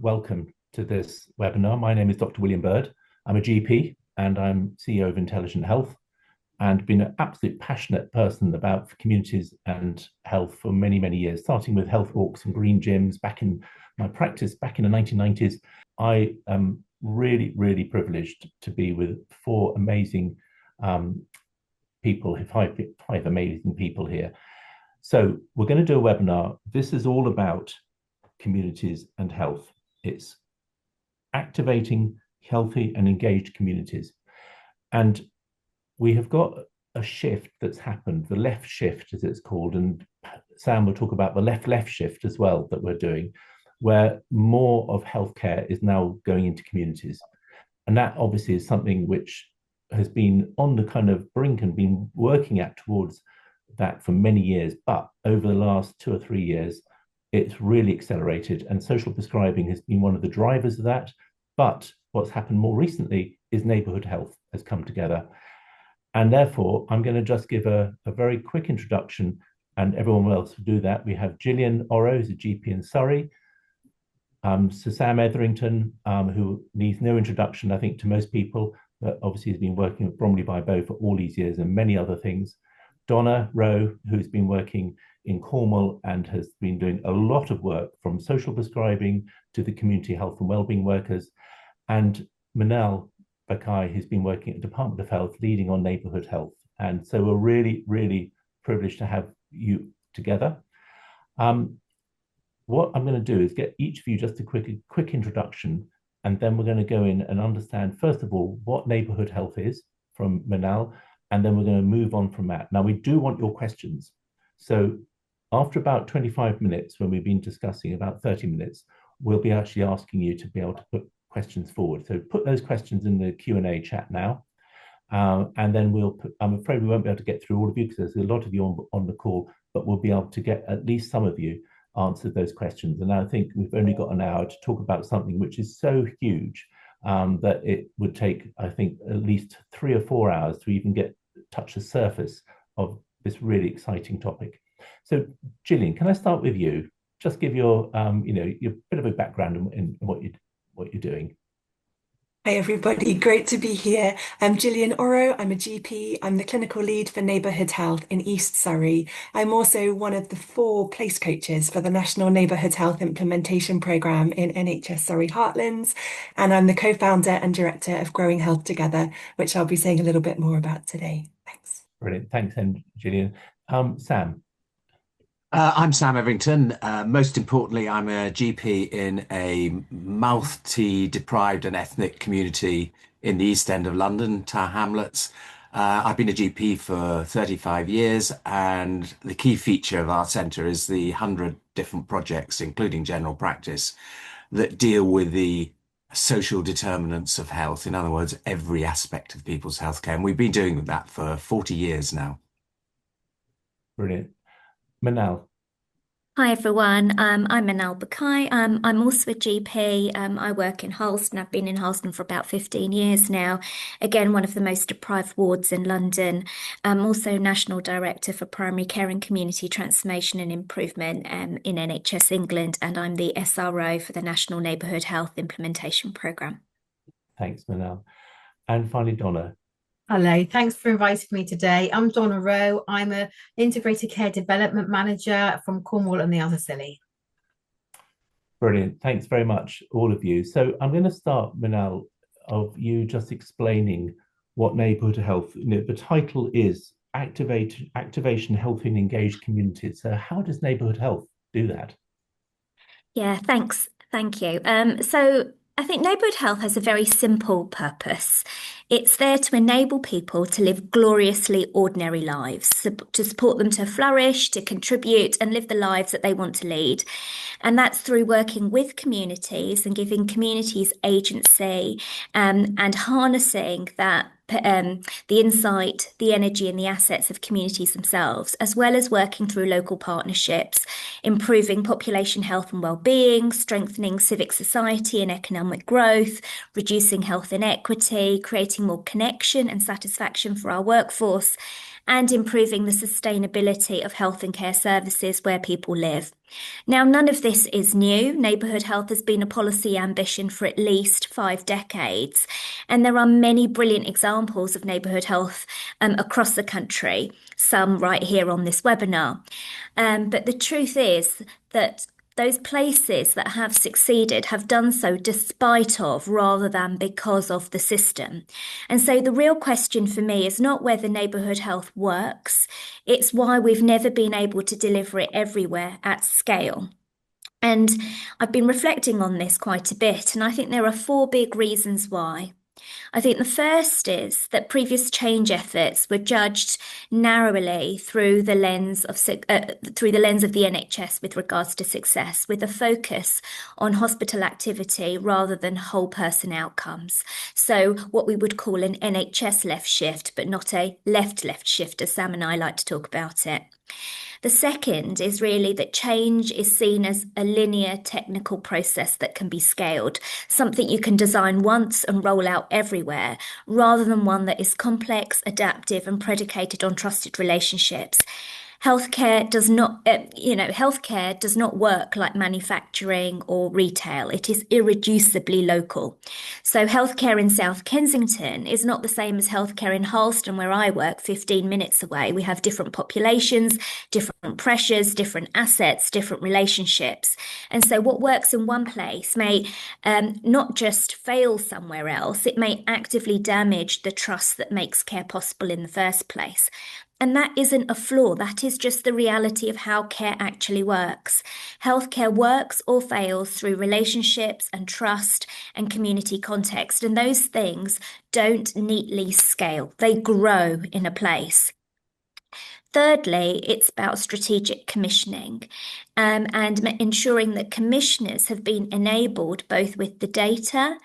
welcome to this webinar. My name is Dr. William Bird. I'm a GP and I'm CEO of Intelligent Health, and been an absolute passionate person about communities and health for many, many years, starting with health walks and green gyms back in my practice back in the 1990s. I am really, really privileged to be with four amazing people, five amazing people here. So we're going to do a webinar. This is all about communities and health. It's activating healthy and engaged communities. And we have got a shift that's happened, the left shift as it's called, and Sam will talk about the left shift as well that we're doing, where more of healthcare is now going into communities. And that obviously is something which has been on the kind of brink and been working at towards that for many years. But over the last 2 or 3 years, it's really accelerated, and social prescribing has been one of the drivers of that. But what's happened more recently is neighbourhood health has come together. And therefore, I'm going to just give a very quick introduction, and everyone else will do that. We have Gillian Orrow, who's a GP in Surrey. Sir Sam Etherington, who needs no introduction, I think, to most people, but obviously has been working at Bromley by Bow for all these years and many other things. Donna Rowe, who's been working in Cornwall and has been doing a lot of work from social prescribing to the community health and wellbeing workers. And Manal Bakai, who's been working at the Department of Health, leading on neighbourhood health. And so we're really, really privileged to have you together. What I'm going to do is get each of you just a quick introduction, and then we're going to go in and understand, first of all, what neighbourhood health is from Manal, and then we're going to move on from that. Now, we do want your questions. So after about 25 minutes, when we've been discussing about 30 minutes, we'll be actually asking you to be able to put questions forward. So put those questions in the Q&A chat now. And then I'm afraid we won't be able to get through all of you because there's a lot of you on the call, but we'll be able to get at least some of you answered those questions. And I think we've only got an hour to talk about something which is so huge that it would take, I think, at least 3 or 4 hours to even touch the surface of this really exciting topic. So, Gillian, can I start with you? Just give your bit of a background in what you're doing. Hi everybody, great to be here. I'm Gillian Orrow, I'm a GP, I'm the clinical lead for Neighbourhood Health in East Surrey. I'm also one of the 4 place coaches for the National Neighbourhood Health Implementation Programme in NHS Surrey Heartlands, and I'm the co-founder and director of Growing Health Together, which I'll be saying a little bit more about today. Thanks. Brilliant, thanks, and Gillian. Sam. I'm Sam Etherington. Most importantly, I'm a GP in a multi-deprived and ethnic community in the East End of London, Tower Hamlets. I've been a GP for 35 years, and the key feature of our centre is the 100 different projects, including general practice, that deal with the social determinants of health. In other words, every aspect of people's healthcare. And we've been doing that for 40 years now. Brilliant. Manal. Hi everyone, I'm Manal Bakai. I'm also a GP. I work in Harleston. I've been in Harleston for about 15 years now. Again, one of the most deprived wards in London. I'm also National Director for Primary Care and Community Transformation and Improvement in NHS England, and I'm the SRO for the National Neighbourhood Health Implementation Programme. Thanks, Manal. And finally, Donna. Hello, thanks for inviting me today. I'm Donna Rowe. I'm an Integrated Care Development Manager from Cornwall and the other Scilly. Brilliant. Thanks very much, all of you. So I'm going to start, Manal, of you just explaining what neighbourhood health, the title is Activation Healthy and Engaged Communities. So how does neighbourhood health do that? Yeah, thanks. Thank you. So I think neighbourhood health has a very simple purpose. It's there to enable people to live gloriously ordinary lives, to support them to flourish, to contribute and live the lives that they want to lead. And that's through working with communities and giving communities agency and harnessing that the insight, the energy and the assets of communities themselves, as well as working through local partnerships, improving population health and well-being, strengthening civic society and economic growth, reducing health inequity, creating more connection and satisfaction for our workforce, and improving the sustainability of health and care services where people live. Now, none of this is new. Neighbourhood health has been a policy ambition for at least 5 decades, and there are many brilliant examples of neighbourhood health across the country, some right here on this webinar. But the truth is that those places that have succeeded have done so despite of rather than because of the system. And so the real question for me is not whether neighbourhood health works, it's why we've never been able to deliver it everywhere at scale. And I've been reflecting on this quite a bit, and I think there are 4 big reasons why. I think the first is that previous change efforts were judged narrowly through the lens of the NHS with regards to success, with a focus on hospital activity rather than whole person outcomes. So what we would call an NHS left shift, but not a left shift, as Sam and I like to talk about it. The second is really that change is seen as a linear technical process that can be scaled, something you can design once and roll out everywhere, rather than one that is complex, adaptive, and predicated on trusted relationships. Healthcare does not work like manufacturing or retail. It is irreducibly local. So healthcare in South Kensington is not the same as healthcare in Harleston, where I work 15 minutes away. We have different populations, different pressures, different assets, different relationships. And so what works in one place may not just fail somewhere else, it may actively damage the trust that makes care possible in the first place. And that isn't a flaw, that is just the reality of how care actually works. Healthcare works or fails through relationships and trust and community context, and those things don't neatly scale, they grow in a place. Thirdly, it's about strategic commissioning and ensuring that commissioners have been enabled both with the data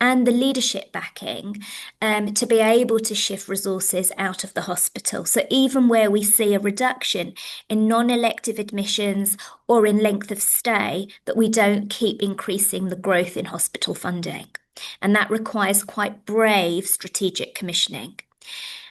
and the leadership backing to be able to shift resources out of the hospital. So even where we see a reduction in non-elective admissions or in length of stay, that we don't keep increasing the growth in hospital funding. And that requires quite brave strategic commissioning.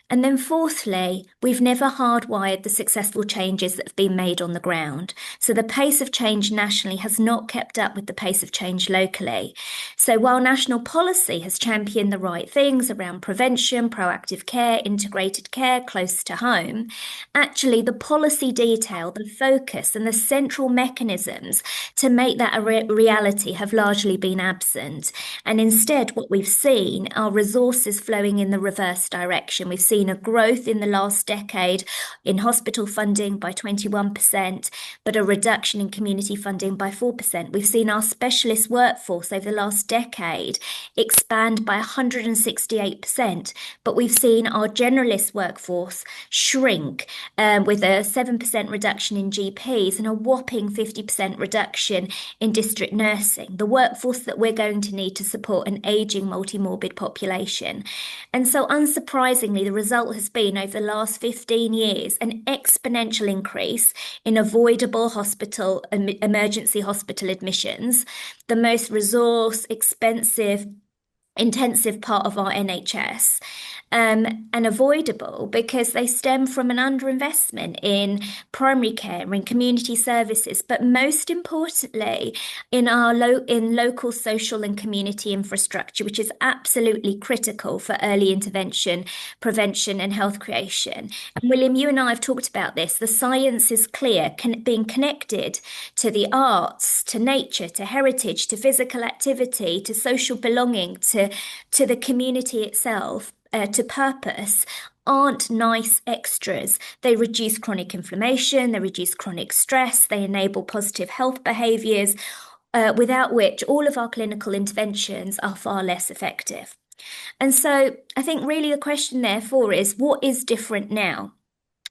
And then fourthly, we've never hardwired the successful changes that have been made on the ground. So the pace of change nationally has not kept up with the pace of change locally. So while national policy has championed the right things around prevention, proactive care, integrated care close to home, actually the policy detail, the focus and the central mechanisms to make that a reality have largely been absent. And instead, what we've seen are resources flowing in the reverse direction. We've seen a growth in the last decade in hospital funding by 21%, but a reduction in community funding by 4%. We've seen our specialist workforce over the last decade expand by 168%, but we've seen our generalist workforce shrink with a 7% reduction in GPs and a whopping 50% reduction in district nursing, the workforce that we're going to need to support an ageing multi-morbid population. And so unsurprisingly, the result has been over the last 15 years an exponential increase in avoidable hospital emergency hospital admissions, the most resource expensive intensive part of our NHS, and avoidable because they stem from an underinvestment in primary care, in community services, but most importantly in our local social and community infrastructure, which is absolutely critical for early intervention, prevention and health creation. And William, you and I have talked about this. The science is clear, being connected to the arts, to nature, to heritage, to physical activity, to social belonging, to the community itself, to purpose, aren't nice extras. They reduce chronic inflammation, they reduce chronic stress, they enable positive health behaviours, without which all of our clinical interventions are far less effective. And so I think really the question therefore is, what is different now?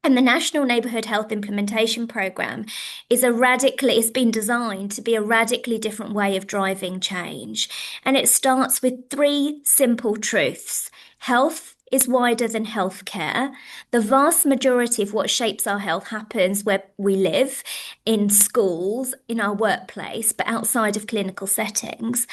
And the National Neighbourhood Health Implementation Programme it's been designed to be a radically different way of driving change. And it starts with 3 simple truths. Health is wider than healthcare. The vast majority of what shapes our health happens where we live, in schools, in our workplace, but outside of clinical settings.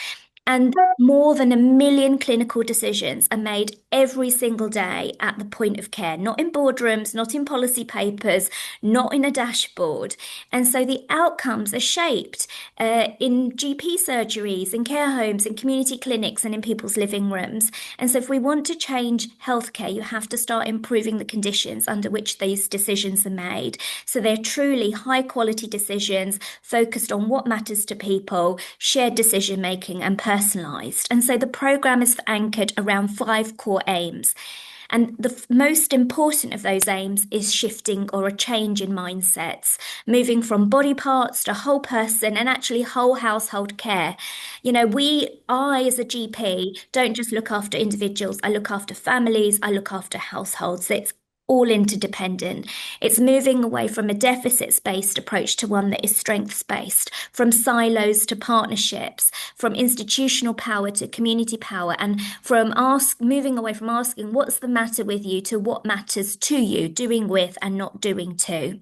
And more than 1 million clinical decisions are made every single day at the point of care, not in boardrooms, not in policy papers, not in a dashboard. And so the outcomes are shaped in GP surgeries, in care homes, in community clinics, and in people's living rooms. And so if we want to change healthcare, you have to start improving the conditions under which these decisions are made. So they're truly high quality decisions focused on what matters to people, shared decision making, and personalised. And so the programme is anchored around 5 core aims. And the most important of those aims is shifting or a change in mindsets, moving from body parts to whole person and actually whole household care. You know, I as a GP don't just look after individuals, I look after families, I look after households. It's all interdependent. It's moving away from a deficits-based approach to one that is strengths-based, from silos to partnerships, from institutional power to community power, and from moving away from asking what's the matter with you to what matters to you, doing with and not doing to.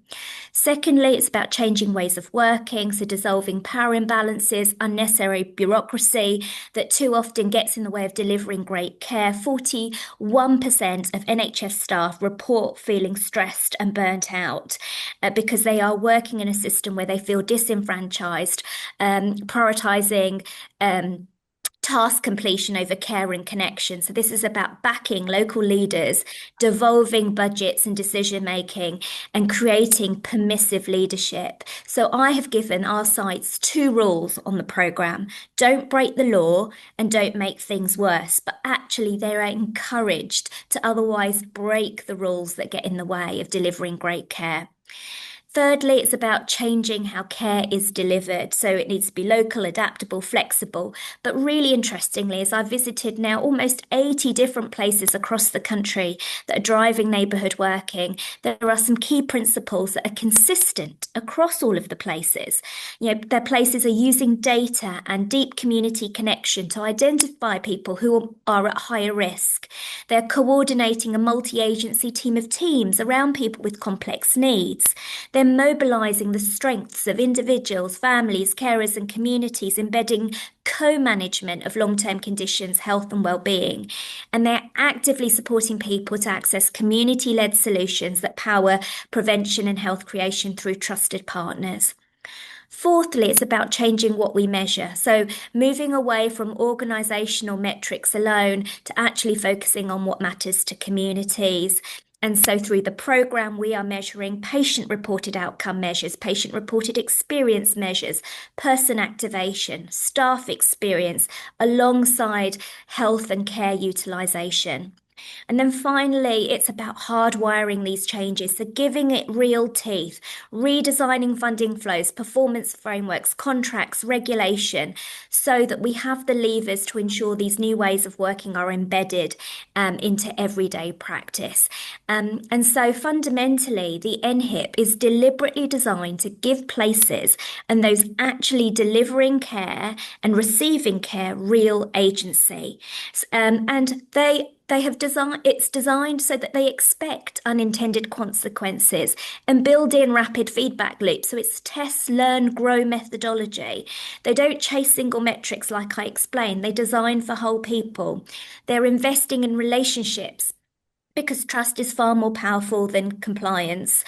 Secondly, it's about changing ways of working, so dissolving power imbalances, unnecessary bureaucracy that too often gets in the way of delivering great care. 41% of NHS staff report feeling stressed and burnt out because they are working in a system where they feel disenfranchised, prioritising task completion over care and connection. So this is about backing local leaders, devolving budgets and decision making, and creating permissive leadership. So I have given our sites 2 rules on the programme. Don't break the law and don't make things worse, but actually they are encouraged to otherwise break the rules that get in the way of delivering great care. Thirdly, it's about changing how care is delivered. So it needs to be local, adaptable, flexible. But really interestingly, as I've visited now almost 80 different places across the country that are driving neighbourhood working, there are some key principles that are consistent across all of the places. You know, their places are using data and deep community connection to identify people who are at higher risk. They're coordinating a multi-agency team of teams around people with complex needs. They're mobilising the strengths of individuals, families, carers and communities, embedding co-management of long-term conditions, health and well-being. And they're actively supporting people to access community-led solutions that power prevention and health creation through trusted partners. Fourthly, it's about changing what we measure. So moving away from organisational metrics alone to actually focusing on what matters to communities. And so through the programme, we are measuring patient-reported outcome measures, patient-reported experience measures, person activation, staff experience, alongside health and care utilisation. And then finally, it's about hardwiring these changes, so giving it real teeth, redesigning funding flows, performance frameworks, contracts, regulation, so that we have the levers to ensure these new ways of working are embedded into everyday practice. And so fundamentally, the NHIP is deliberately designed to give places and those actually delivering care and receiving care real agency. And it's designed so that they expect unintended consequences and build in rapid feedback loops. So it's test, learn, grow methodology. They don't chase single metrics like I explained. They design for whole people. They're investing in relationships, because trust is far more powerful than compliance.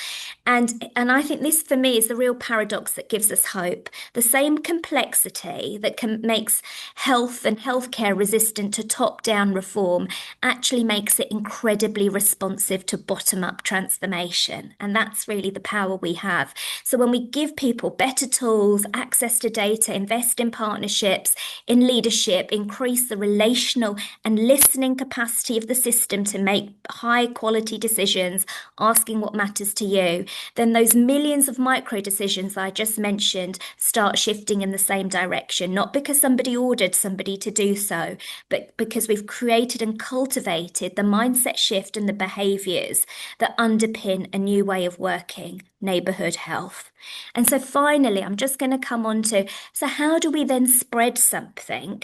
And I think this, for me, is the real paradox that gives us hope. The same complexity that makes health and healthcare resistant to top-down reform actually makes it incredibly responsive to bottom-up transformation. And that's really the power we have. So when we give people better tools, access to data, invest in partnerships, in leadership, increase the relational and listening capacity of the system to make high quality decisions, asking what matters to you, then those millions of micro decisions I just mentioned start shifting in the same direction, not because somebody ordered somebody to do so, but because we've created and cultivated the mindset shift and the behaviours that underpin a new way of working, neighbourhood health. And so finally, I'm just going to come on to, so how do we then spread something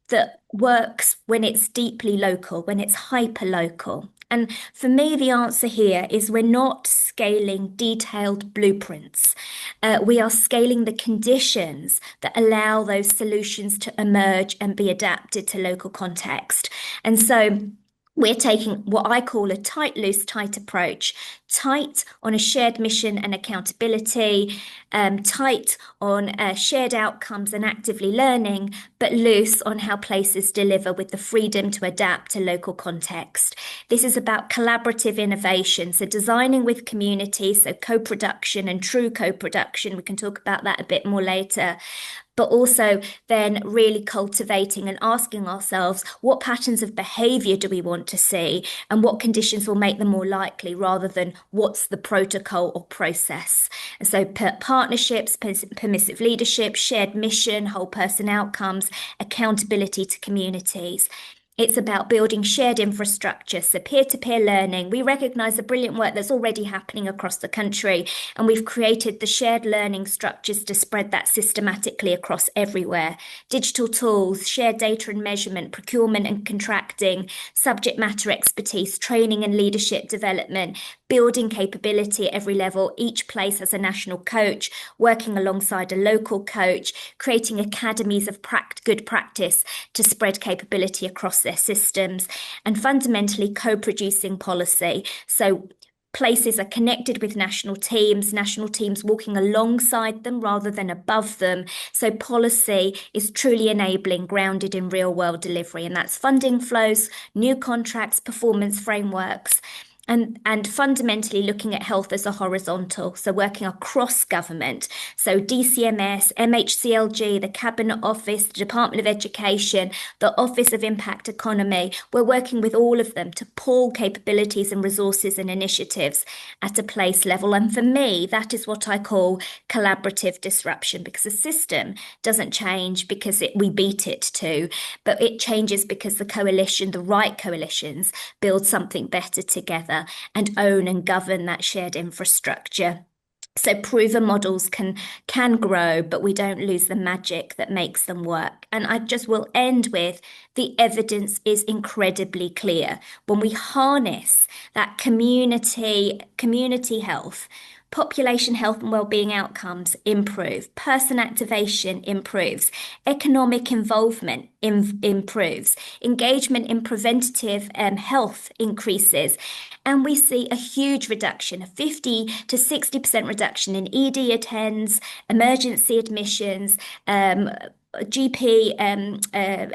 that works when it's deeply local, when it's hyper local? And for me, the answer here is we're not scaling detailed blueprints. We are scaling the conditions that allow those solutions to emerge and be adapted to local context. And so we're taking what I call a tight, loose, tight approach. Tight on a shared mission and accountability, tight on shared outcomes and actively learning, but loose on how places deliver with the freedom to adapt to local context. This is about collaborative innovation, so designing with communities, so co-production and true co-production. We can talk about that a bit more later. But also then really cultivating and asking ourselves, what patterns of behaviour do we want to see and what conditions will make them more likely, rather than what's the protocol or process. And so partnerships, permissive leadership, shared mission, whole person outcomes, accountability to communities. It's about building shared infrastructure, so peer-to-peer learning. We recognise the brilliant work that's already happening across the country, and we've created the shared learning structures to spread that systematically across everywhere. Digital tools, shared data and measurement, procurement and contracting, subject matter expertise, training and leadership development, building capability at every level. Each place has a national coach, working alongside a local coach, creating academies of good practice to spread capability across their systems, and fundamentally co-producing policy. So places are connected with national teams walking alongside them rather than above them. So policy is truly enabling, grounded in real world delivery, and that's funding flows, new contracts, performance frameworks. And fundamentally looking at health as a horizontal, so working across government. So DCMS, MHCLG, the Cabinet Office, the Department of Education, the Office of Impact Economy, we're working with all of them to pool capabilities and resources and initiatives at a place level. And for me, that is what I call collaborative disruption, because a system doesn't change because we beat it to, but it changes because the coalition, the right coalitions, build something better together and own and govern that shared infrastructure. So proven models can grow, but we don't lose the magic that makes them work. And I just will end with the evidence is incredibly clear. When we harness that community health, population health and wellbeing outcomes improve, person activation improves, economic involvement improves, engagement in preventative health increases, and we see a huge reduction, a 50 to 60% reduction in ED attends, emergency admissions, GP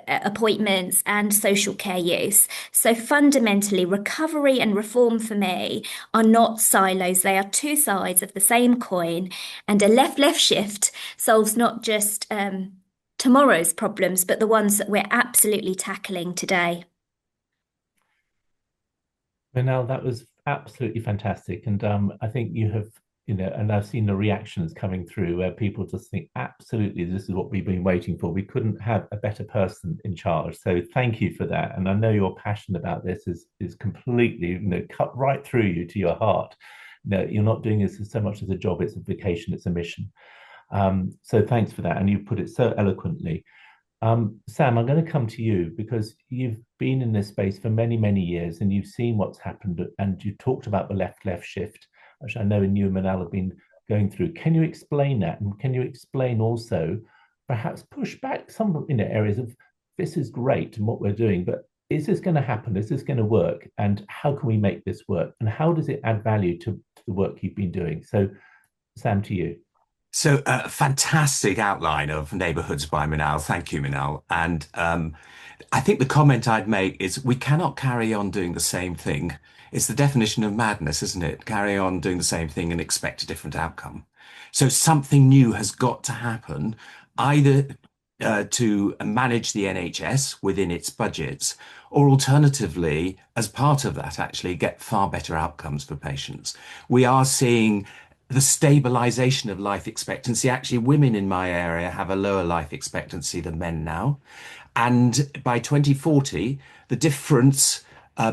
appointments, and social care use. So fundamentally, recovery and reform for me are not silos. They are two sides of the same coin, and a left-left shift solves not just tomorrow's problems, but the ones that we're absolutely tackling today. Now, that was absolutely fantastic. And I think you have, and I've seen the reactions coming through where people just think, absolutely, this is what we've been waiting for. We couldn't have a better person in charge. So thank you for that. And I know your passion about this is completely, cut right through you to your heart. You're not doing this so much as a job, it's a vocation, it's a mission. So thanks for that. And you put it so eloquently. Sam, I'm going to come to you because you've been in this space for many, many years and you've seen what's happened, and you talked about the left-left shift, which I know you and Manal have been going through. Can you explain that? And can you explain also, perhaps push back some areas of this is great and what we're doing, but is this going to happen? Is this going to work? And how can we make this work? And how does it add value to the work you've been doing? So, Sam, to you. So a fantastic outline of neighbourhoods by Manal. Thank you, Manal. And I think the comment I'd make is we cannot carry on doing the same thing. It's the definition of madness, isn't it? Carry on doing the same thing and expect a different outcome. So something new has got to happen, either to manage the NHS within its budgets, or alternatively, as part of that, actually get far better outcomes for patients. We are seeing the stabilization of life expectancy. Actually, women in my area have a lower life expectancy than men now. And by 2040, the difference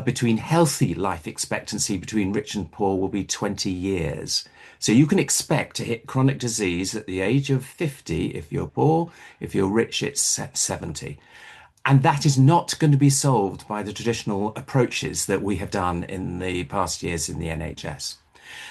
between healthy life expectancy between rich and poor will be 20 years. So you can expect to hit chronic disease at the age of 50 if you're poor. If you're rich, it's 70. And that is not going to be solved by the traditional approaches that we have done in the past years in the NHS.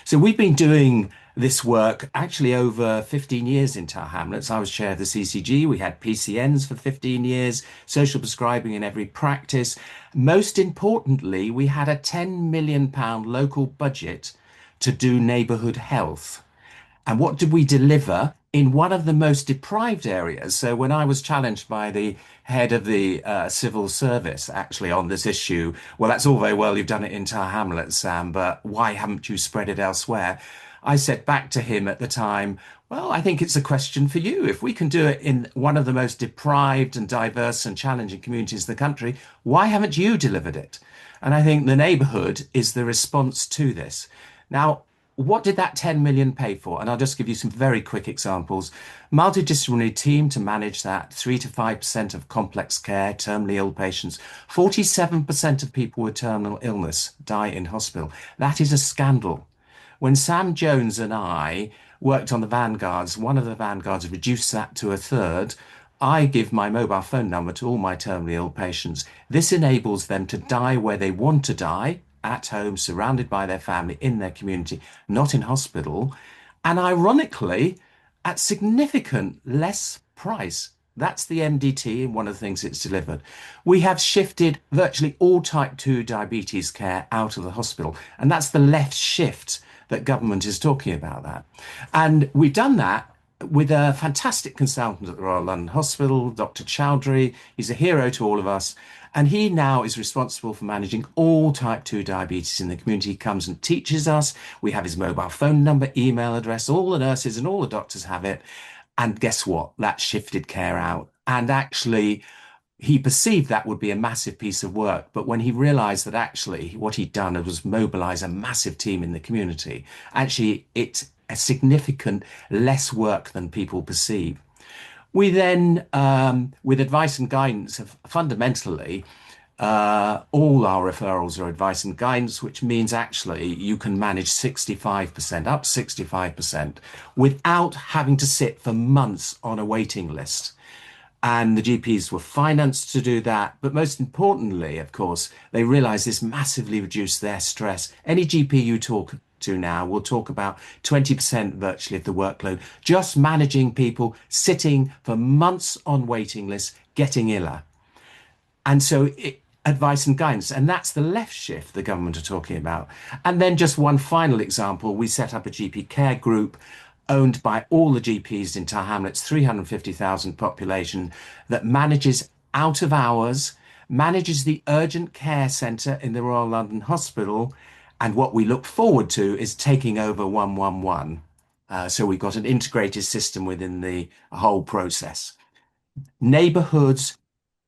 So we've been doing this work actually over 15 years in Tower Hamlets. I was chair of the CCG. We had PCNs for 15 years, social prescribing in every practice. Most importantly, we had a £10 million local budget to do neighbourhood health. And what did we deliver in one of the most deprived areas? So when I was challenged by the head of the civil service actually on this issue, well, that's all very well, you've done it in Tower Hamlets, Sam, but why haven't you spread it elsewhere? I said back to him at the time, well, I think it's a question for you. If we can do it in one of the most deprived and diverse and challenging communities in the country, why haven't you delivered it? And I think the neighbourhood is the response to this. Now, what did that 10 million pay for? And I'll just give you some very quick examples. Multidisciplinary team to manage that, 3 to 5% of complex care, terminally ill patients. 47% of people with terminal illness die in hospital. That is a scandal. When Sam Jones and I worked on the vanguards, one of the vanguards reduced that to a third. I give my mobile phone number to all my terminally ill patients. This enables them to die where they want to die, at home, surrounded by their family, in their community, not in hospital. And ironically, at significant less price. That's the MDT and one of the things it's delivered. We have shifted virtually all type 2 diabetes care out of the hospital. And that's the left shift that government is talking about that. And we've done that with a fantastic consultant at the Royal London Hospital, Dr. Chowdhury. He's a hero to all of us. And he now is responsible for managing all type 2 diabetes in the community. He comes and teaches us. We have his mobile phone number, email address. All the nurses and all the doctors have it. And guess what? That shifted care out. And actually, he perceived that would be a massive piece of work. But when he realized that actually what he'd done was mobilize a massive team in the community, actually, it's a significant less work than people perceive. We then, with advice and guidance, have fundamentally, all our referrals are advice and guidance, which means actually you can manage 65%, up 65%, without having to sit for months on a waiting list. And the GPs were financed to do that. But most importantly, of course, they realized this massively reduced their stress. Any GP you talk to now will talk about 20% virtually of the workload, just managing people sitting for months on waiting lists, getting iller. And so advice and guidance, and that's the left shift the government are talking about. And then just one final example, we set up a GP care group owned by all the GPs in Tower Hamlets, 350,000 population, that manages out of hours, manages the urgent care centre in the Royal London Hospital. And what we look forward to is taking over 111. So we've got an integrated system within the whole process. Neighbourhoods,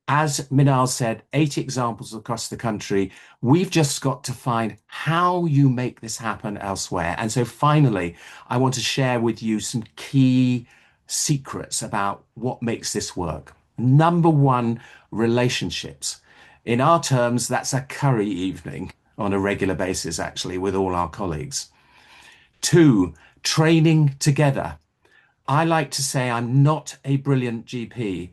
as Minal said, 80 examples across the country. We've just got to find how you make this happen elsewhere. And so finally, I want to share with you some key secrets about what makes this work. Number one, relationships. In our terms, that's a curry evening on a regular basis, actually, with all our colleagues. 2, training together. I like to say I'm not a brilliant GP,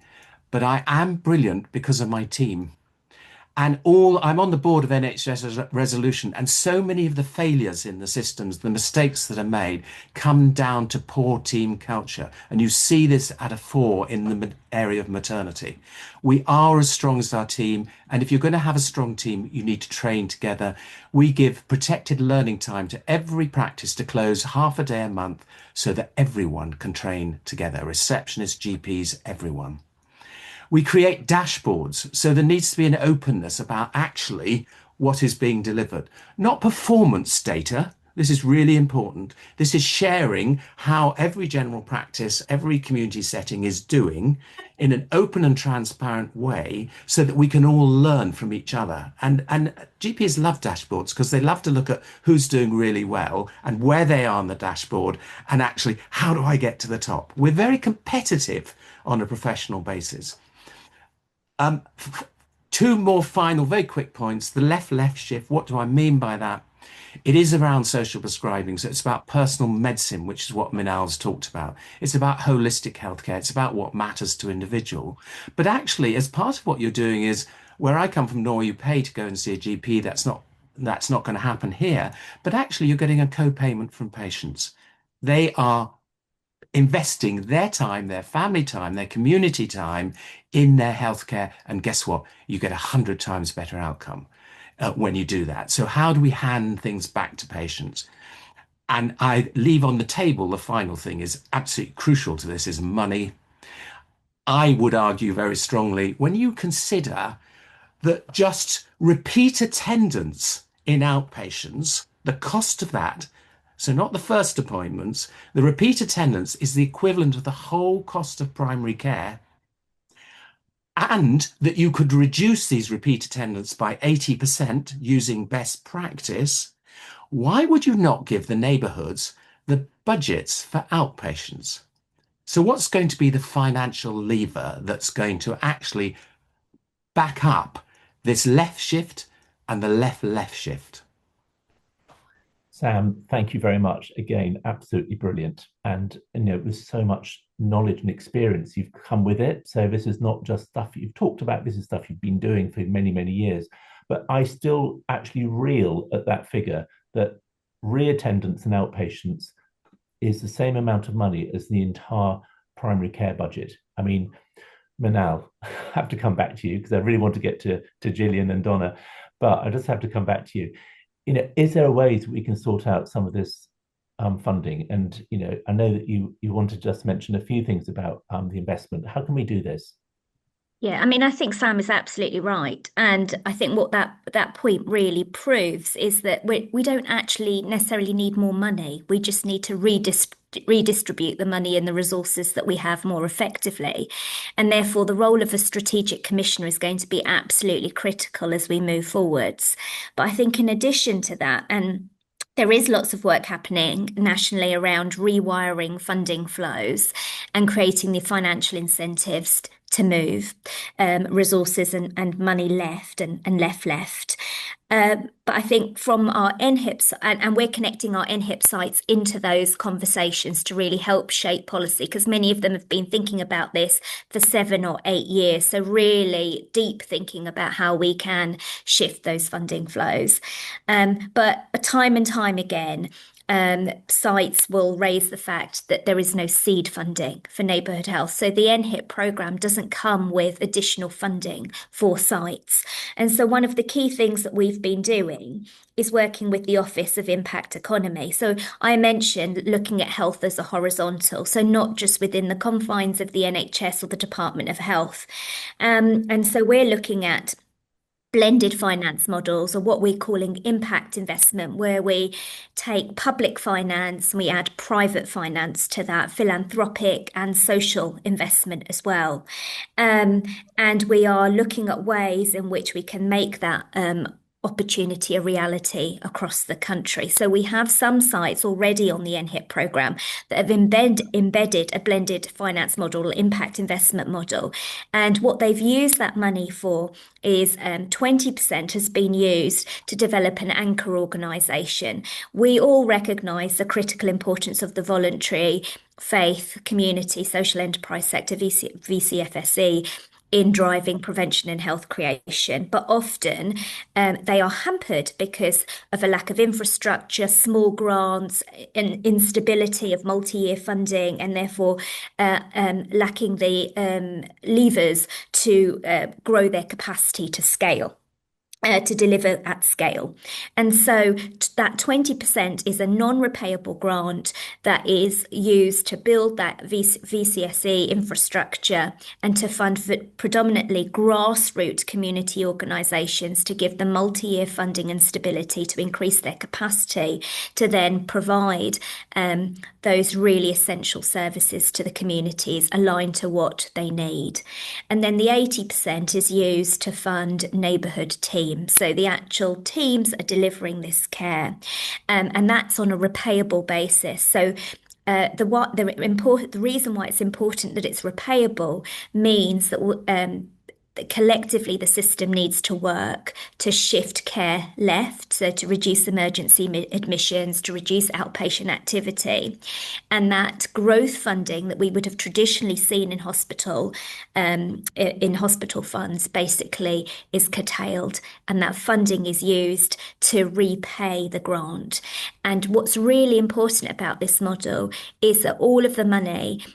but I am brilliant because of my team. And I'm on the board of NHS Resolution, and so many of the failures in the systems, the mistakes that are made, come down to poor team culture. And you see this at a fore in the area of maternity. We are as strong as our team, and if you're going to have a strong team, you need to train together. We give protected learning time to every practice to close half a day a month so that everyone can train together, receptionists, GPs, everyone. We create dashboards, so there needs to be an openness about actually what is being delivered. Not performance data, this is really important. This is sharing how every general practice, every community setting is doing in an open and transparent way so that we can all learn from each other. And GPs love dashboards because they love to look at who's doing really well and where they are on the dashboard and actually, how do I get to the top? We're very competitive on a professional basis. 2 more final, very quick points. The left shift, what do I mean by that? It is around social prescribing. So it's about personal medicine, which is what Minal's talked about. It's about holistic healthcare. It's about what matters to individual. But actually, as part of what you're doing is where I come from, Norway, you pay to go and see a GP. That's not going to happen here. But actually, you're getting a co-payment from patients. They are investing their time, their family time, their community time in their healthcare. And guess what? You get 100 times better outcome when you do that. So how do we hand things back to patients? And I leave on the table, the final thing is absolutely crucial to this is money. I would argue very strongly when you consider that just repeat attendance in outpatients, the cost of that, so not the first appointments, the repeat attendance is the equivalent of the whole cost of primary care, and that you could reduce these repeat attendance by 80% using best practice. Why would you not give the neighbourhoods the budgets for outpatients? So what's going to be the financial lever that's going to actually back up this left shift and the left shift? Sam, thank you very much. Again, absolutely brilliant. And with so much knowledge and experience you've come with it. So this is not just stuff you've talked about, this is stuff you've been doing for many, many years. But I still actually reel at that figure that reattendance and outpatients is the same amount of money as the entire primary care budget. I mean, Manal, I have to come back to you because I really want to get to Gillian and Donna, but I just have to come back to you. Is there ways we can sort out some of this funding? And I know that you want to just mention a few things about the investment. How can we do this? Yeah, I mean, I think Sam is absolutely right. And I think what that point really proves is that we don't actually necessarily need more money. We just need to redistribute the money and the resources that we have more effectively. And therefore, the role of a strategic commissioner is going to be absolutely critical as we move forwards. But I think in addition to that, and there is lots of work happening nationally around rewiring funding flows and creating the financial incentives to move resources and money left and left. But I think from our NHIPs, and we're connecting our NHIP sites into those conversations to really help shape policy, because many of them have been thinking about this for 7 or 8 years. So really deep thinking about how we can shift those funding flows. But time and time again, sites will raise the fact that there is no seed funding for neighbourhood health. So the NHIP programme doesn't come with additional funding for sites. And so one of the key things that we've been doing is working with the Office of Impact Economy. So I mentioned looking at health as a horizontal, so not just within the confines of the NHS or the Department of Health. And so we're looking at blended finance models, or what we're calling impact investment, where we take public finance and we add private finance to that, philanthropic and social investment as well. And we are looking at ways in which we can make that opportunity a reality across the country. So we have some sites already on the NHIP programme that have embedded a blended finance model, impact investment model. And what they've used that money for is 20% has been used to develop an anchor organisation. We all recognise the critical importance of the voluntary faith, community, social enterprise sector, VCFSE, in driving prevention and health creation, but often they are hampered because of a lack of infrastructure, small grants, and instability of multi-year funding, and therefore lacking the levers to grow their capacity to scale. To deliver at scale. And so that 20% is a non-repayable grant that is used to build that VCSE infrastructure and to fund predominantly grassroots community organisations to give them multi-year funding and stability to increase their capacity to then provide those really essential services to the communities aligned to what they need. And then the 80% is used to fund neighbourhood teams. So the actual teams are delivering this care, and that's on a repayable basis. So the reason why it's important that it's repayable means that collectively the system needs to work to shift care left, so to reduce emergency admissions, to reduce outpatient activity, and that growth funding that we would have traditionally seen in hospital funds basically is curtailed, and that funding is used to repay the grant. And what's really important about this model is that all of the money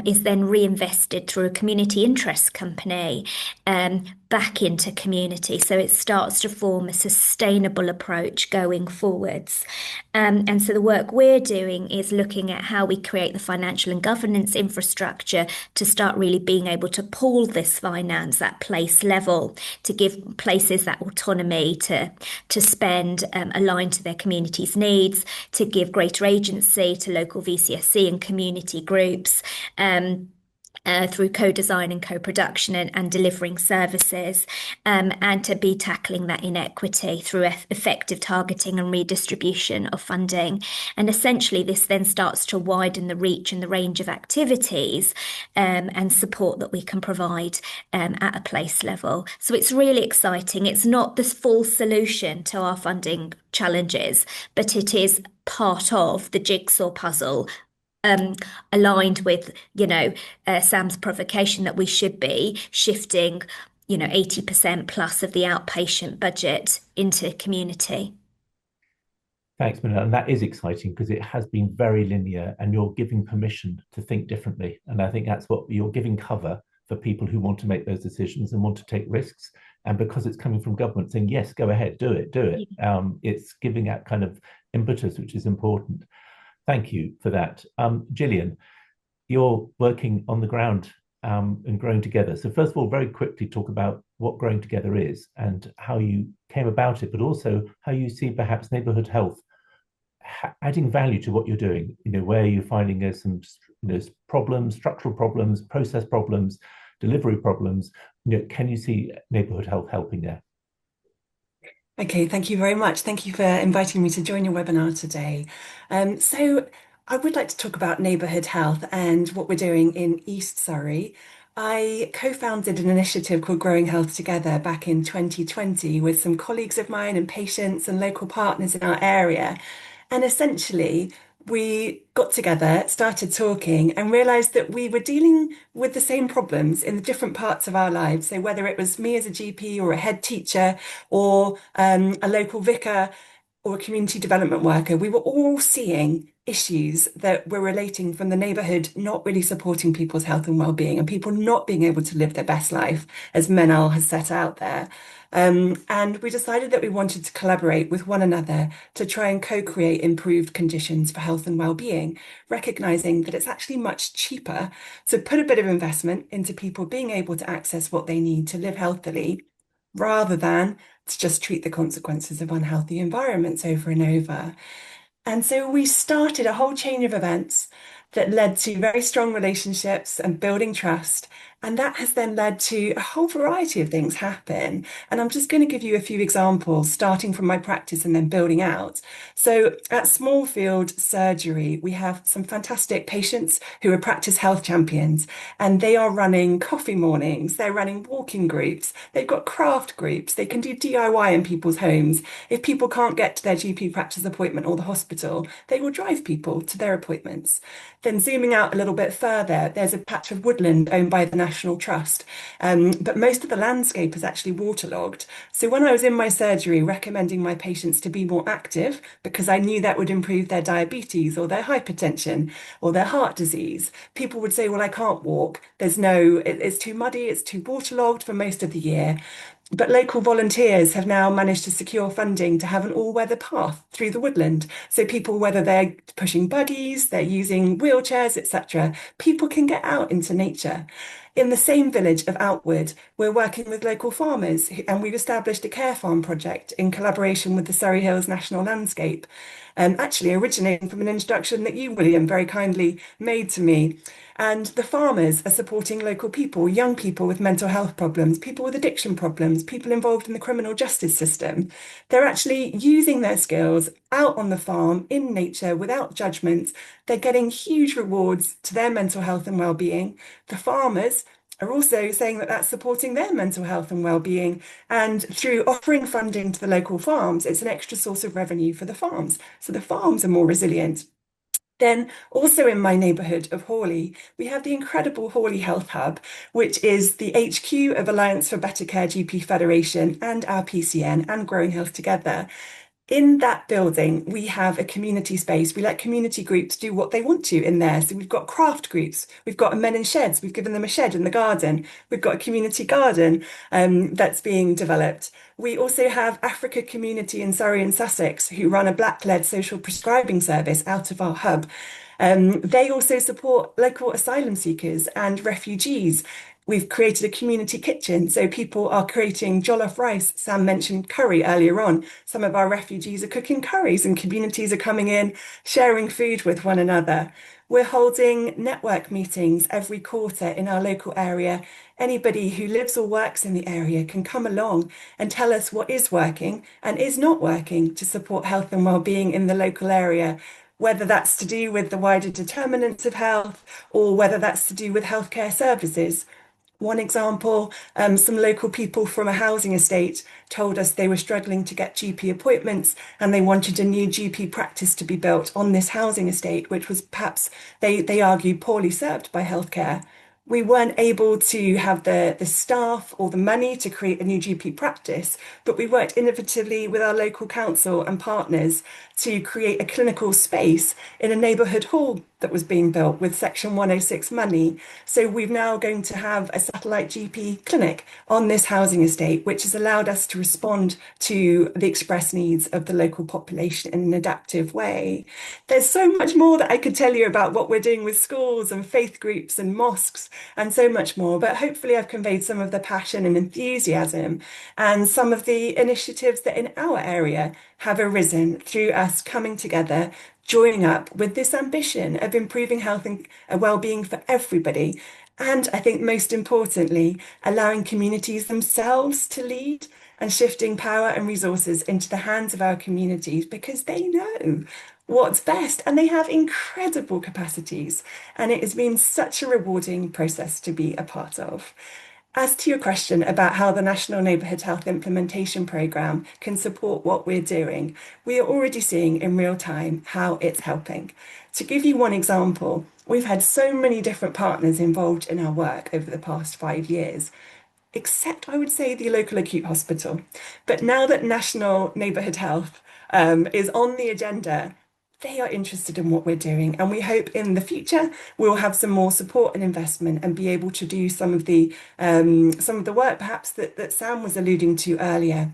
is then reinvested through a community interest company back into community. So it starts to form a sustainable approach going forwards. And so the work we're doing is looking at how we create the financial and governance infrastructure to start really being able to pool this finance at place level, to give places that autonomy to spend aligned to their community's needs, to give greater agency to local VCSC and community groups. Through co-design and co-production and delivering services, and to be tackling that inequity through effective targeting and redistribution of funding. And essentially this then starts to widen the reach and the range of activities and support that we can provide at a place level. So it's really exciting. It's not the full solution to our funding challenges, but it is part of the jigsaw puzzle, aligned with, Sam's provocation that we should be shifting, 80% plus of the outpatient budget into community. Thanks, Manila. And that is exciting because it has been very linear and you're giving permission to think differently. And I think that's what you're giving cover for people who want to make those decisions and want to take risks. And because it's coming from government saying, yes, go ahead, do it. It's giving that kind of impetus, which is important. Thank you for that. Gillian, you're working on the ground and growing together. So first of all, very quickly talk about what growing together is and how you came about it, but also how you see perhaps Neighbourhood Health adding value to what you're doing, where you're finding there's some problems, structural problems, process problems, delivery problems. Can you see Neighbourhood Health helping there? Okay, thank you very much. Thank you for inviting me to join your webinar today. So I would like to talk about Neighbourhood Health and what we're doing in East Surrey. I co-founded an initiative called Growing Health Together back in 2020 with some colleagues of mine and patients and local partners in our area. And essentially, we got together, started talking, and realised that we were dealing with the same problems in the different parts of our lives. So whether it was me as a GP or a head teacher or a local vicar or a community development worker, we were all seeing issues that were relating from the neighbourhood not really supporting people's health and well-being and people not being able to live their best life as Menal has set out there. And we decided that we wanted to collaborate with one another to try and co-create improved conditions for health and well-being, recognising that it's actually much cheaper to put a bit of investment into people being able to access what they need to live healthily, rather than to just treat the consequences of unhealthy environments over and over. And so we started a whole chain of events that led to very strong relationships and building trust. And that has then led to a whole variety of things happen. And I'm just going to give you a few examples, starting from my practice and then building out. So at Smallfield Surgery, we have some fantastic patients who are practice health champions, and they are running coffee mornings. They're running walking groups. They've got craft groups. They can do DIY in people's homes. If people can't get to their GP practice appointment or the hospital, they will drive people to their appointments. Then zooming out a little bit further, there's a patch of woodland owned by the National Trust, but most of the landscape is actually waterlogged. So when I was in my surgery recommending my patients to be more active, because I knew that would improve their diabetes or their hypertension or their heart disease, people would say, well, I can't walk. It's too muddy, it's too waterlogged for most of the year. But local volunteers have now managed to secure funding to have an all-weather path through the woodland. So people, whether they're pushing buggies, they're using wheelchairs, etc., people can get out into nature. In the same village of Outwood, we're working with local farmers, and we've established a care farm project in collaboration with the Surrey Hills National Landscape, actually originating from an introduction that you, William, very kindly made to me. And the farmers are supporting local people, young people with mental health problems, people with addiction problems, people involved in the criminal justice system. They're actually using their skills out on the farm, in nature, without judgment. They're getting huge rewards to their mental health and well-being. The farmers are also saying that that's supporting their mental health and well-being. And through offering funding to the local farms, it's an extra source of revenue for the farms. So the farms are more resilient. Then also in my neighbourhood of Hawley, we have the incredible Hawley Health Hub, which is the HQ of Alliance for Better Care GP Federation and our PCN and Growing Health Together. In that building, we have a community space. We let community groups do what they want to in there. So we've got craft groups, we've got men in sheds, we've given them a shed in the garden, we've got a community garden that's being developed. We also have Africa Community in Surrey and Sussex, who run a Black-led social prescribing service out of our hub. They also support local asylum seekers and refugees. We've created a community kitchen, so people are creating jollof rice. Sam mentioned curry earlier on. Some of our refugees are cooking curries and communities are coming in, sharing food with one another. We're holding network meetings every quarter in our local area. Anybody who lives or works in the area can come along and tell us what is working and is not working to support health and well-being in the local area, whether that's to do with the wider determinants of health or whether that's to do with healthcare services. One example, some local people from a housing estate told us they were struggling to get GP appointments and they wanted a new GP practice to be built on this housing estate, which was perhaps, they argued, poorly served by healthcare. We weren't able to have the staff or the money to create a new GP practice, but we worked innovatively with our local council and partners to create a clinical space in a neighbourhood hall that was being built with Section 106 money. So we're now going to have a satellite GP clinic on this housing estate, which has allowed us to respond to the express needs of the local population in an adaptive way. There's so much more that I could tell you about what we're doing with schools and faith groups and mosques and so much more, but hopefully I've conveyed some of the passion and enthusiasm and some of the initiatives that in our area have arisen through us coming together, joining up with this ambition of improving health and well-being for everybody. And I think most importantly, allowing communities themselves to lead and shifting power and resources into the hands of our communities because they know what's best and they have incredible capacities. And it has been such a rewarding process to be a part of. As to your question about how the National Neighbourhood Health Implementation Programme can support what we're doing, we are already seeing in real time how it's helping. To give you one example, we've had so many different partners involved in our work over the past 5 years, except I would say the local acute hospital. But now that National Neighbourhood Health is on the agenda, they are interested in what we're doing, and we hope in the future we'll have some more support and investment and be able to do some of the work perhaps that Sam was alluding to earlier.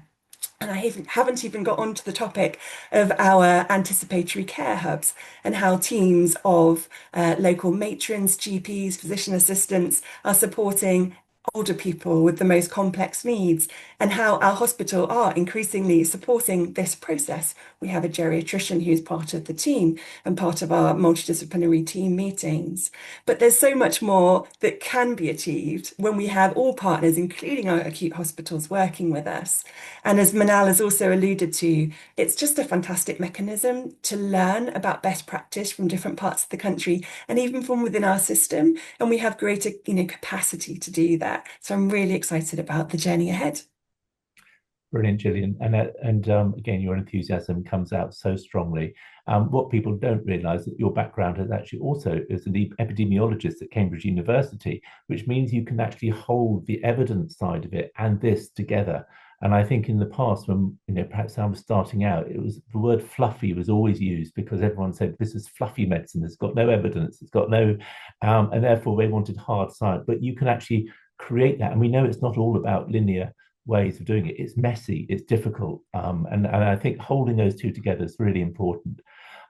And I haven't even got onto the topic of our anticipatory care hubs and how teams of local matrons, GPs, physician assistants are supporting older people with the most complex needs, and how our hospital are increasingly supporting this process. We have a geriatrician who's part of the team and part of our multidisciplinary team meetings. But there's so much more that can be achieved when we have all partners, including our acute hospitals, working with us. And as Manal has also alluded to, it's just a fantastic mechanism to learn about best practice from different parts of the country and even from within our system. And we have greater, capacity to do that. So I'm really excited about the journey ahead. Brilliant, Gillian. And again, your enthusiasm comes out so strongly. What people don't realise that your background is actually also as an epidemiologist at Cambridge University, which means you can actually hold the evidence side of it and this together. And I think in the past, when perhaps I was starting out, it was the word fluffy was always used because everyone said this is fluffy medicine. It's got no evidence. It's got no, and therefore they wanted hard science. But you can actually create that, and we know it's not all about linear ways of doing it. It's messy. It's difficult, and I think holding those two together is really important.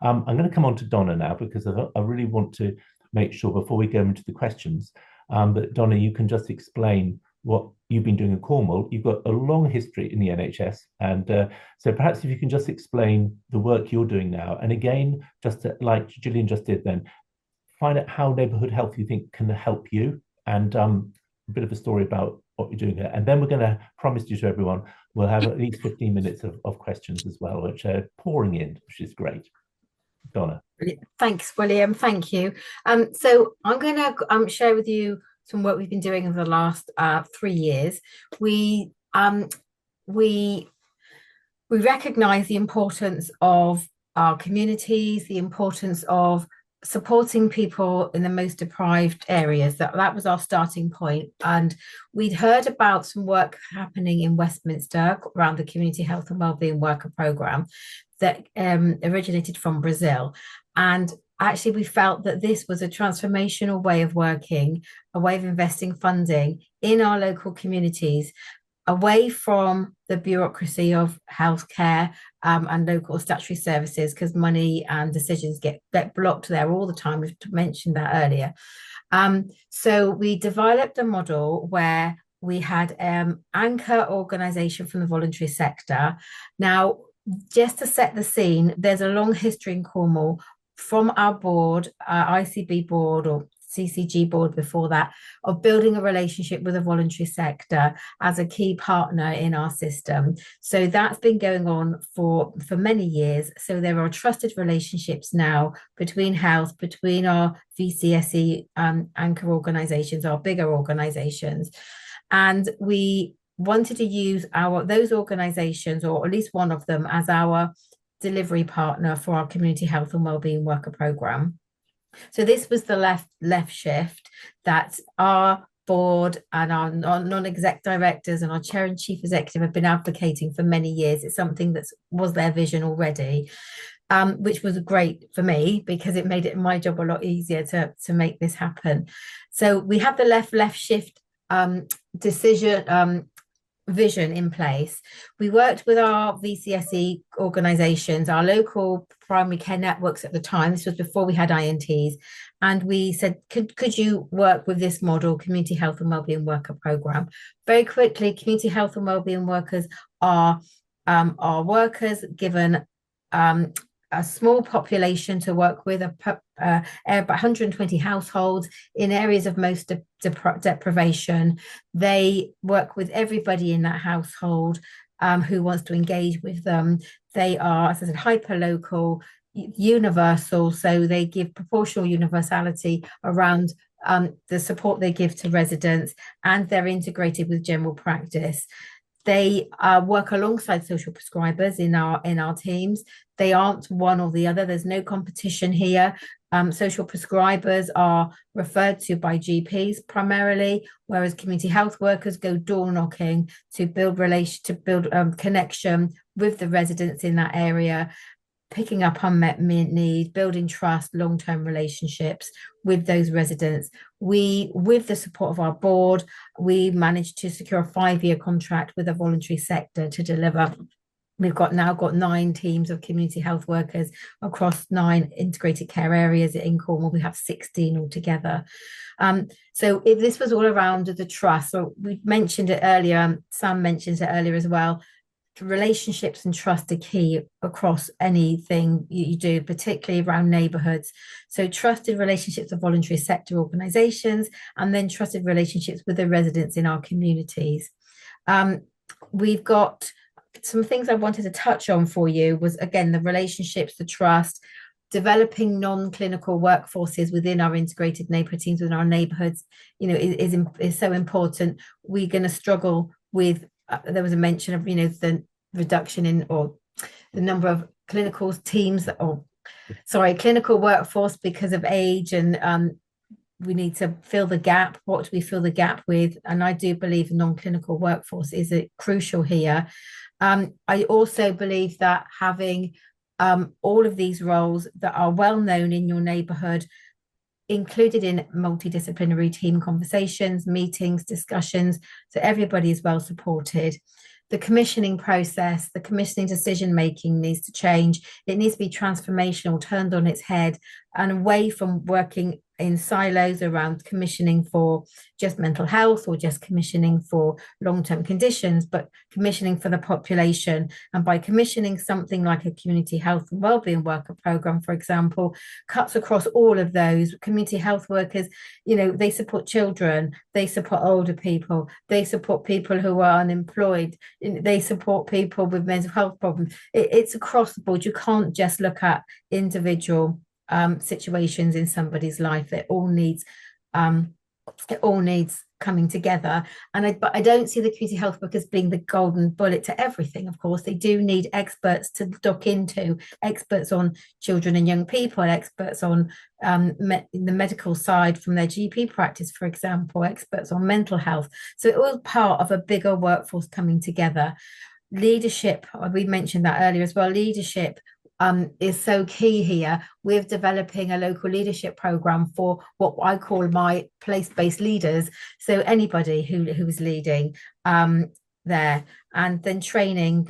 I'm going to come on to Donna now because I really want to make sure before we go into the questions that Donna, you can just explain what you've been doing in Cornwall. You've got a long history in the NHS, and so perhaps if you can just explain the work you're doing now, and again, just like Gillian just did then, find out how neighbourhood health you think can help you, and a bit of a story about what you're doing here. And then we're going to promise you to everyone, we'll have at least 15 minutes of questions as well, which are pouring in, which is great. Donna. Thanks, William. Thank you. So I'm going to share with you some work we've been doing over the last 3 years, we recognise the importance of our communities, the importance of supporting people in the most deprived areas. That was our starting point. And we'd heard about some work happening in Westminster around the Community Health and Wellbeing Worker Programme that originated from Brazil. And actually, we felt that this was a transformational way of working, a way of investing funding in our local communities, away from the bureaucracy of healthcare and local statutory services, because money and decisions get blocked there all the time. We've mentioned that earlier. So we developed a model where we had anchor organisation from the voluntary sector. Now, just to set the scene, there's a long history in Cornwall from our board, ICB board or CCG board before that, of building a relationship with the voluntary sector as a key partner in our system. So that's been going on for many years. So there are trusted relationships now between health, between our VCSE anchor organisations, our bigger organisations. And we wanted to use those organisations, or at least one of them, as our delivery partner for our Community Health and Wellbeing Worker Programme. So this was the left shift that our board and our non-exec directors and our chair and chief executive have been advocating for many years. It's something that was their vision already, which was great for me because it made my job a lot easier to make this happen. So we have the left shift vision in place. We worked with our VCSE organisations, our local primary care networks at the time. This was before we had INTs, and we said, could you work with this model, Community Health and Wellbeing Worker Programme? Very quickly, Community Health and Wellbeing Workers are workers given a small population to work with, about 120 households in areas of most deprivation. They work with everybody in that household who wants to engage with them. They are, as I said, hyper-local, universal, so they give proportional universality around the support they give to residents, and they're integrated with general practice. They work alongside social prescribers in our teams. They aren't one or the other. There's no competition here. Social prescribers are referred to by GPs primarily, whereas community health workers go door knocking to build connection with the residents in that area, picking up unmet need, building trust, long-term relationships with those residents. With the support of our board, we managed to secure a 5-year contract with a voluntary sector to deliver. We've now got 9 teams of community health workers across 9 integrated care areas in Cornwall. We have 16 altogether. So if this was all around the trust, so we mentioned it earlier, Sam mentioned it earlier as well, relationships and trust are key across anything you do, particularly around neighbourhoods. So trusted relationships with voluntary sector organisations, and then trusted relationships with the residents in our communities. We've got some things I wanted to touch on for you was, again, the relationships, the trust, developing non-clinical workforces within our integrated neighbourhood teams, within our neighbourhoods, is so important. We're going to struggle with, there was a mention of, the reduction in, or the number of clinical teams, clinical workforce because of age, and we need to fill the gap. What do we fill the gap with? And I do believe non-clinical workforce is crucial here. I also believe that having all of these roles that are well known in your neighbourhood included in multidisciplinary team conversations, meetings, discussions, so everybody is well supported. The commissioning process, the commissioning decision making needs to change. It needs to be transformational, turned on its head, and away from working in silos around commissioning for just mental health or just commissioning for long-term conditions, but commissioning for the population. And by commissioning something like a community health and wellbeing worker program, for example, cuts across all of those. Community health workers, they support children, they support older people, they support people who are unemployed, they support people with mental health problems. It's across the board. You can't just look at individual situations in somebody's life. It all needs It all needs coming together. But I don't see the community health book as being the golden bullet to everything. Of course, they do need experts to look into, experts on children and young people, experts on the medical side from their GP practice, for example, experts on mental health. So it was part of a bigger workforce coming together. Leadership, we mentioned that earlier as well. Leadership is so key here. We're developing a local leadership program for what I call my place-based leaders. So anybody who is leading there, and then training,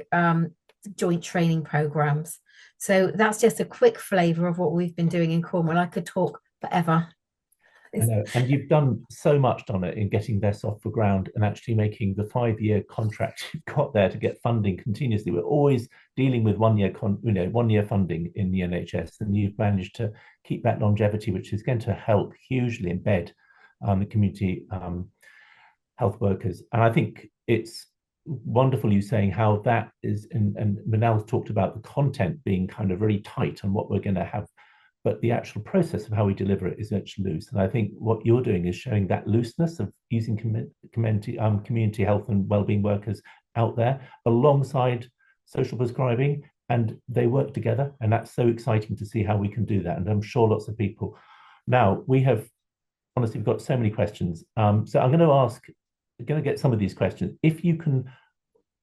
joint training programs. So that's just a quick flavour of what we've been doing in Cornwall. I could talk forever. I know. And you've done so much, Donna, in getting this off the ground and actually making the 5-year contract you've got there to get funding continuously. We're always dealing with 1-year, 1-year funding in the NHS, and you've managed to keep that longevity, which is going to help hugely embed the community health workers. And I think it's wonderful you saying how that is, and Manal's talked about the content being kind of really tight on what we're going to have, but the actual process of how we deliver it is actually loose. And I think what you're doing is showing that looseness of using community health and wellbeing workers out there alongside social prescribing, and they work together. And that's so exciting to see how we can do that. And I'm sure lots of people. Now, honestly, we've got so many questions. So I'm going to get some of these questions. If you can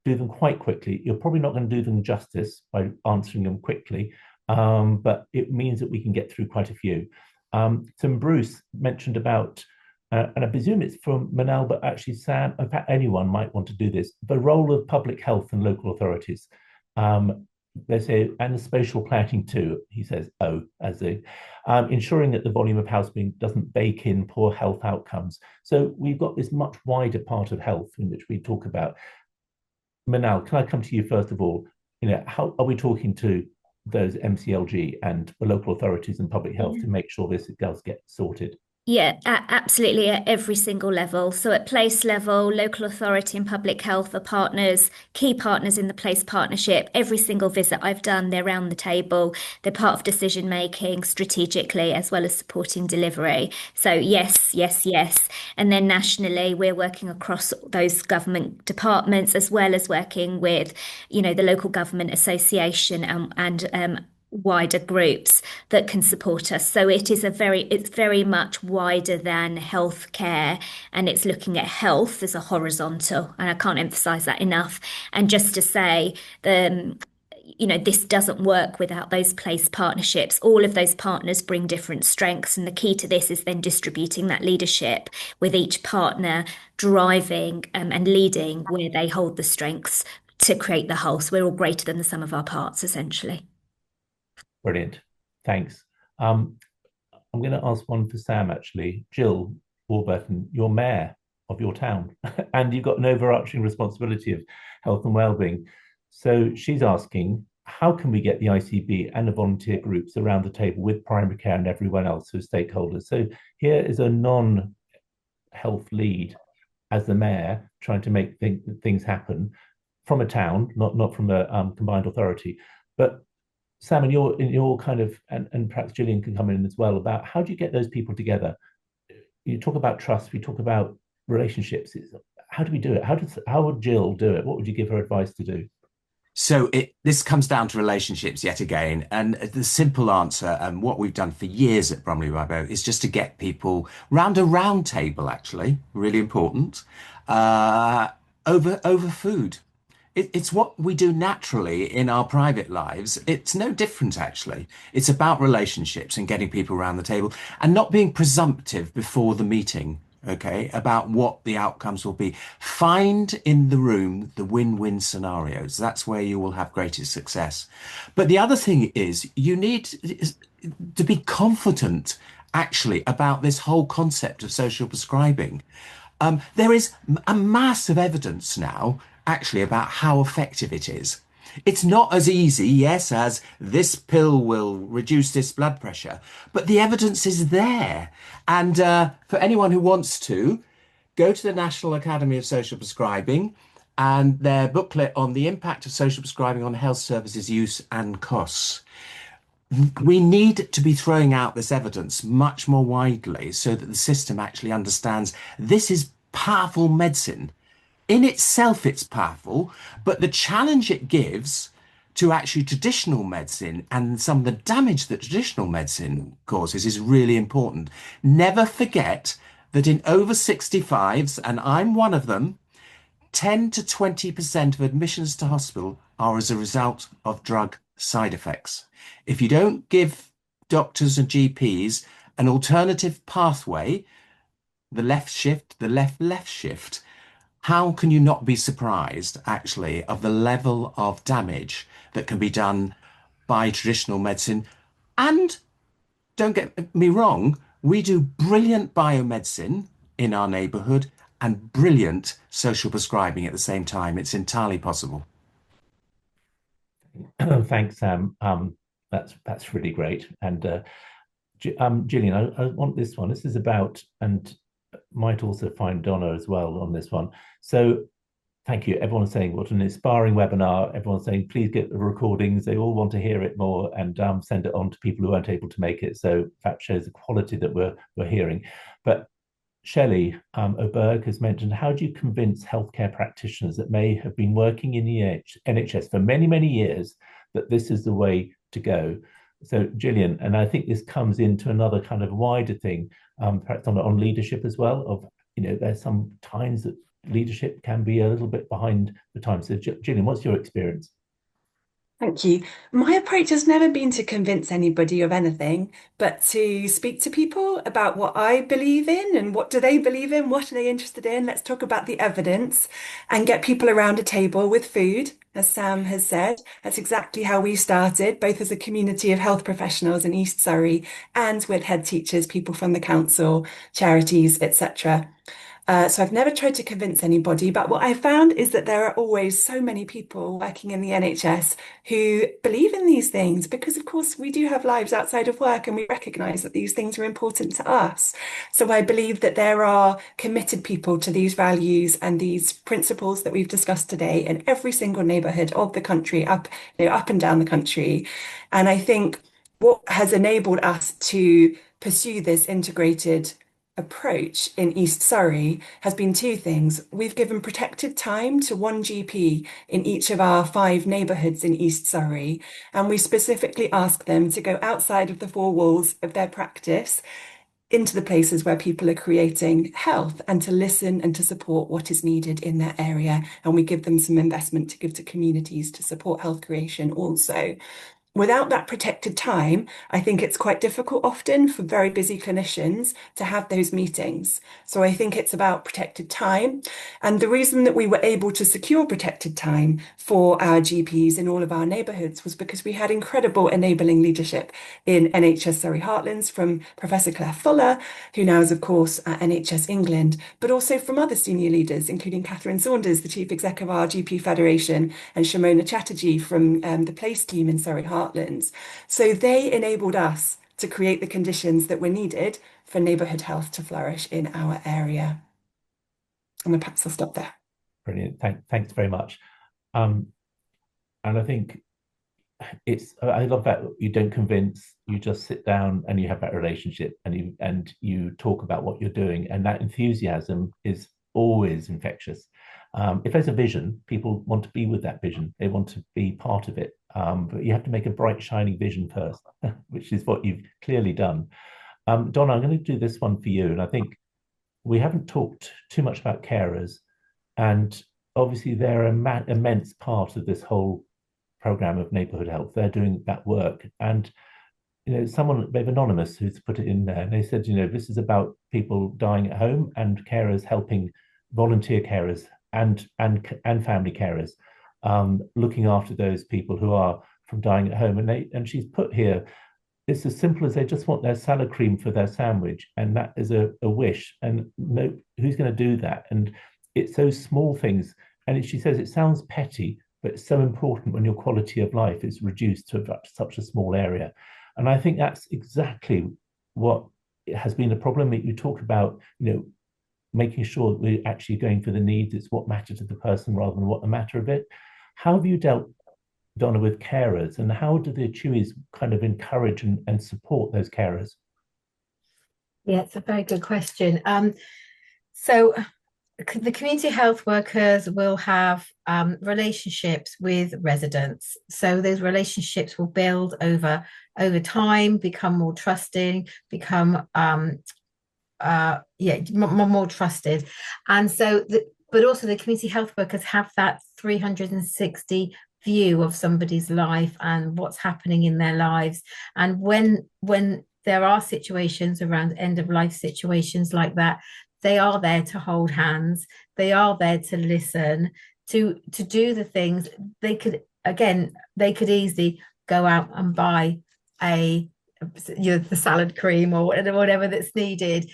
do them quite quickly, you're probably not going to do them justice by answering them quickly. But it means that we can get through quite a few. So Bruce mentioned about, and I presume it's from Manal, but actually Sam, in fact, anyone might want to do this, the role of public health and local authorities. They say, and the spatial planning too, he says, ensuring that the volume of housing doesn't bake in poor health outcomes. So we've got this much wider part of health in which we talk about. Manal, can I come to you first of all? How are we talking to those MCLG and the local authorities and public health to make sure this does get sorted? Yeah, absolutely, at every single level. So at place level, local authority and public health are partners, key partners in the place partnership. Every single visit I've done, they're around the table. They're part of decision making strategically as well as supporting delivery. So yes, yes, yes. And then nationally, we're working across those government departments as well as working with, the local government association and wider groups that can support us. So it's very much wider than healthcare, and it's looking at health as a horizontal, and I can't emphasize that enough. And just to say, this doesn't work without those place partnerships. All of those partners bring different strengths, and the key to this is then distributing that leadership with each partner driving and leading where they hold the strengths to create the whole. So we're all greater than the sum of our parts, essentially. Brilliant. Thanks. I'm going to ask one for Sam, actually. Jill Warburton, you're mayor of your town, and you've got an overarching responsibility of health and wellbeing. So she's asking, how can we get the ICB and the volunteer groups around the table with primary care and everyone else who are stakeholders? So here is a non-health lead as the mayor trying to make things happen from a town, not from a combined authority. But Sam, in your kind of, and perhaps Gillian can come in as well, about how do you get those people together? You talk about trust, we talk about relationships. How do we do it? How would Jill do it? What would you give her advice to do? So this comes down to relationships yet again. And the simple answer, and what we've done for years at Bromley by Bow, is just to get people round a round table, actually, really important, over food. It's what we do naturally in our private lives. It's no different, actually. It's about relationships and getting people around the table and not being presumptive before the meeting, okay, about what the outcomes will be. Find in the room the win-win scenarios. That's where you will have greatest success. But the other thing is you need to be confident, actually, about this whole concept of social prescribing. There is a mass of evidence now actually about how effective it is. It's not as easy, yes, as this pill will reduce this blood pressure, but the evidence is there. And for anyone who wants to, go to the National Academy of Social Prescribing and their booklet on the impact of social prescribing on health services use and costs. we need to be throwing out this evidence much more widely so that the system actually understands this is powerful medicine. In itself, it's powerful, but the challenge it gives to actually traditional medicine and some of the damage that traditional medicine causes is really important. Never forget that in over 65s, and I'm one of them, 10 to 20% of admissions to hospital are as a result of drug side effects. If you don't give doctors and GPs an alternative pathway, the left shift, the left shift, how can you not be surprised, actually, of the level of damage that can be done by traditional medicine? And don't get me wrong, we do brilliant biomedicine in our neighbourhood and brilliant social prescribing at the same time. It's entirely possible. Thanks, Sam. That's really great. And Gillian, I want this one. This is about, and might also find Donna as well on this one. So thank you. Everyone's saying what an inspiring webinar. Everyone's saying please get the recordings. They all want to hear it more and send it on to people who weren't able to make it. So that shows the quality that we're hearing. But Shelley Oberg has mentioned, how do you convince healthcare practitioners that may have been working in the NHS for many, many years that this is the way to go? So Gillian, and I think this comes into another kind of wider thing, perhaps on leadership as well, of, there's some times that leadership can be a little bit behind the times. So Gillian, what's your experience? Thank you. My approach has never been to convince anybody of anything, but to speak to people about what I believe in and what do they believe in, what are they interested in. Let's talk about the evidence and get people around a table with food, as Sam has said. That's exactly how we started, both as a community of health professionals in East Surrey and with head teachers, people from the council, charities, etc. So I've never tried to convince anybody, but what I found is that there are always so many people working in the NHS who believe in these things because, of course, we do have lives outside of work and we recognise that these things are important to us. So I believe that there are committed people to these values and these principles that we've discussed today in every single neighbourhood of the country, up and down the country. And I think what has enabled us to pursue this integrated approach in East Surrey has been two things. We've given protected time to one GP in each of our 5 neighbourhoods in East Surrey, and we specifically ask them to go outside of the 4 walls of their practice into the places where people are creating health and to listen and to support what is needed in their area. And we give them some investment to give to communities to support health creation also. Without that protected time, I think it's quite difficult often for very busy clinicians to have those meetings. So I think it's about protected time. And the reason that we were able to secure protected time for our GPs in all of our neighbourhoods was because we had incredible enabling leadership in NHS Surrey Heartlands from Professor Claire Fuller, who now is, of course, at NHS England, but also from other senior leaders, including Catherine Saunders, the Chief Exec of our GP Federation, and Shimona Chatterjee from the PLACE team in Surrey Heartlands. So they enabled us to create the conditions that were needed for neighbourhood health to flourish in our area. And perhaps I'll stop there. Brilliant. Thanks very much. And I think I love that you don't convince, you just sit down and you have that relationship and you talk about what you're doing, and that enthusiasm is always infectious. If there's a vision, people want to be with that vision. They want to be part of it. But you have to make a bright, shining vision first, which is what you've clearly done. Donna, I'm going to do this one for you. And I think we haven't talked too much about carers. And obviously, they're an immense part of this whole program of neighbourhood health. They're doing that work. And, someone, they've anonymous who's put it in there. And they said, this is about people dying at home and carers helping, volunteer carers and family carers, looking after those people who are from dying at home. And she's put here, it's as simple as they just want their salad cream for their sandwich, and that is a wish. And no, who's going to do that? And it's those small things. And she says it sounds petty, but it's so important when your quality of life is reduced to such a small area. And I think that's exactly what has been the problem that you talk about, making sure that we're actually going for the needs. It's what matters to the person rather than what the matter of it. How have you dealt Donna, with carers, and how do the Chewies kind of encourage and support those carers? Yeah, it's a very good question. So the community health workers will have relationships with residents. So those relationships will build over time, become more trusting, become more trusted. And so but also the community health workers have that 360 view of somebody's life and what's happening in their lives. And when there are situations around end of life situations like that, they are there to hold hands. They are there to listen, to do the things. They could easily go out and buy the salad cream or whatever that's needed.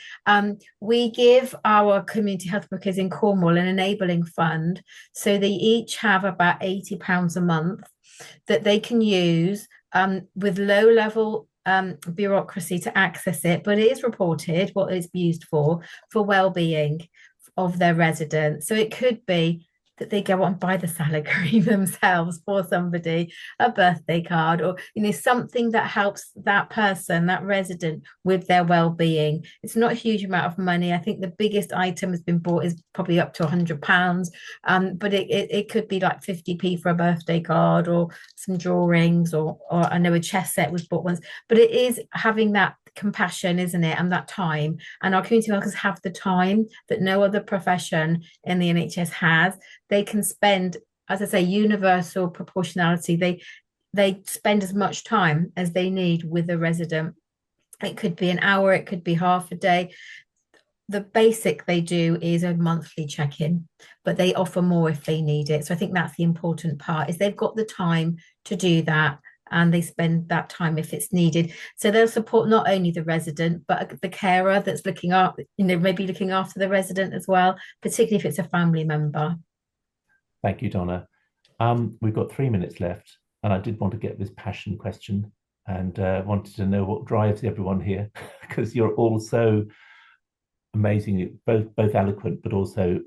We give our community health workers in Cornwall an enabling fund, so they each have about £80 a month that they can use with low level bureaucracy to access it, but it is reported what it's used for well-being of their residents. So it could be that they go and buy the salad cream themselves for somebody, a birthday card, or something that helps that person, that resident, with their well-being. It's not a huge amount of money. I think the biggest item has been bought is probably up to £100, but it could be like 50p for a birthday card or some drawings, or I know a chess set was bought once. But it is having that compassion, isn't it, and that time. And our community workers have the time that no other profession in the NHS has. They can spend, as I say, universal proportionality. They spend as much time as they need with a resident. It could be an hour, it could be half a day. The basic they do is a monthly check-in, but they offer more if they need it. So I think that's the important part, is they've got the time to do that, and they spend that time if it's needed. So they'll support not only the resident, but the carer that's looking up, maybe looking after the resident as well, particularly if it's a family member. Thank you, Donna. We've got 3 minutes left, and I did want to get this passion question, and wanted to know what drives everyone here, because you're all so amazing, both eloquent, but also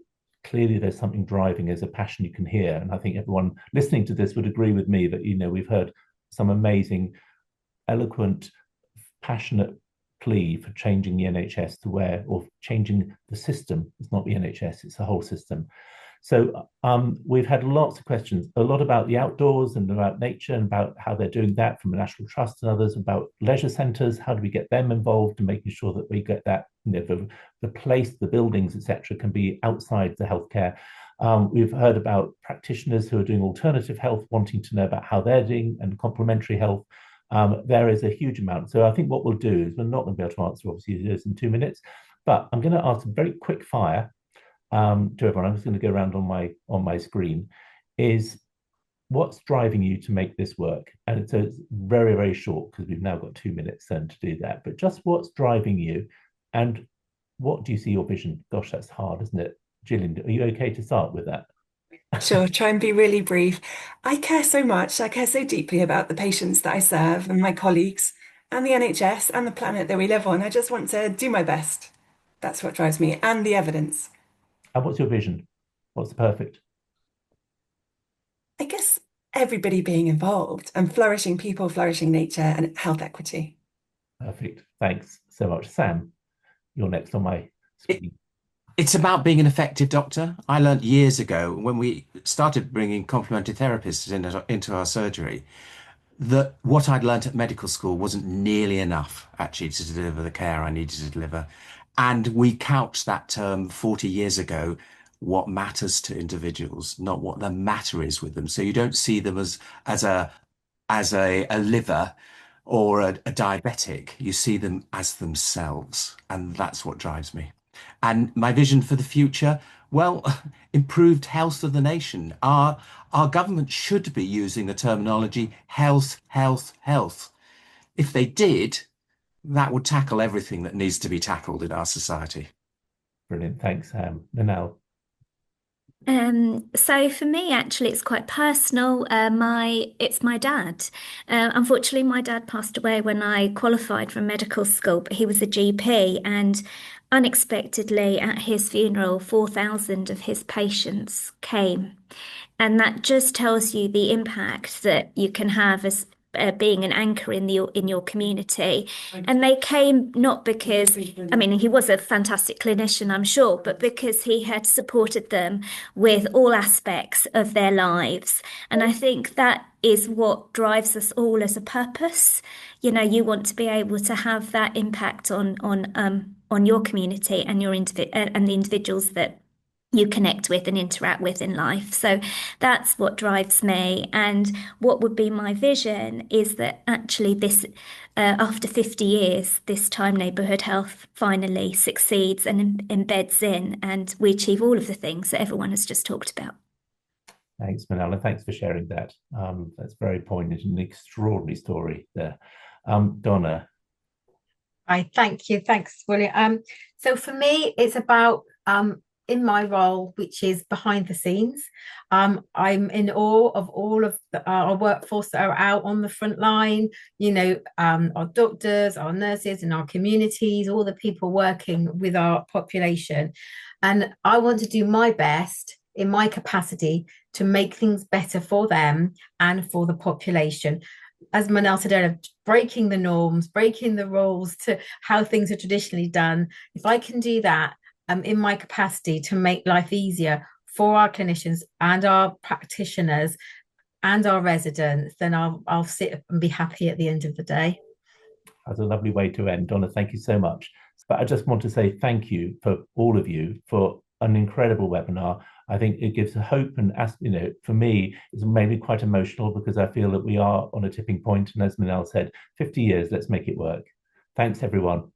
clearly there's something driving. There's a passion you can hear, and I think everyone listening to this would agree with me that we've heard some amazing, eloquent, passionate plea for changing the NHS to or changing the system. It's not the NHS, it's the whole system. So we've had lots of questions, a lot about the outdoors and about nature and about how they're doing that from the National Trust and others, about leisure centres, how do we get them involved and making sure that we get that, the place, the buildings, etc., can be outside the healthcare. We've heard about practitioners who are doing alternative health, wanting to know about how they're doing, and complementary health. There is a huge amount. So I think what we'll do is, we're not going to be able to answer, obviously, this in 2 minutes, but I'm going to ask a very quick fire to everyone. I'm just going to go around on my screen. Is what's driving you to make this work? And so it's very, very short, because we've now got 2 minutes then to do that. But just what's driving you, and what do you see your vision? Gosh, that's hard, isn't it? Gillian, are you okay to start with that? Sure, try and be really brief. I care so much, I care so deeply about the patients that I serve and my colleagues and the NHS and the planet that we live on. I just want to do my best. That's what drives me, and the evidence. And what's your vision? What's the perfect? I guess everybody being involved, and flourishing people, flourishing nature, and health equity. Perfect. Thanks so much. Sam, you're next on my screen. It's about being an effective doctor. I learned years ago, when we started bringing complementary therapists into our surgery, that what I'd learned at medical school wasn't nearly enough, actually, to deliver the care I needed to deliver. And we couched that term 40 years ago, what matters to individuals, not what the matter is with them. So you don't see them as a liver or a diabetic. You see them as themselves. And that's what drives me. And my vision for the future, well, improved health of the nation. Our government should be using the terminology health, health, health. If they did, that would tackle everything that needs to be tackled in our society. Brilliant. Thanks, Sam. Manal. So for me, actually, it's quite personal. It's my dad. Unfortunately, my dad passed away when I qualified from medical school, but he was a GP, and unexpectedly at his funeral, 4,000 of his patients came. And that just tells you the impact that you can have as being an anchor in your community. And they came not because, I mean, he was a fantastic clinician, I'm sure, but because he had supported them with all aspects of their lives. And I think that is what drives us all as a purpose. You know, you want to be able to have that impact on your community and and the individuals that you connect with and interact with in life. So that's what drives me. And what would be my vision is that actually this, after 50 years, this time Neighbourhood Health finally succeeds and embeds in, and we achieve all of the things that everyone has just talked about. Thanks, Manala. Thanks for sharing that. That's very poignant and an extraordinary story there. Donna. Hi, thank you. Thanks, William. So for me, it's about in my role, which is behind the scenes. I'm in awe of all of our workforce that are out on the front line, you know, our doctors, our nurses in our communities, all the people working with our population. And I want to do my best in my capacity to make things better for them and for the population. As Manal said earlier, breaking the norms, breaking the rules to how things are traditionally done. If I can do that, in my capacity to make life easier for our clinicians and our practitioners and our residents, then I'll sit and be happy at the end of the day. That's a lovely way to end. Donna, thank you so much. But I just want to say thank you for all of you for an incredible webinar. I think it gives hope, and you know, for me, it's made me quite emotional because I feel that we are on a tipping point. And as Manal said, 50 years, let's make it work. Thanks, everyone.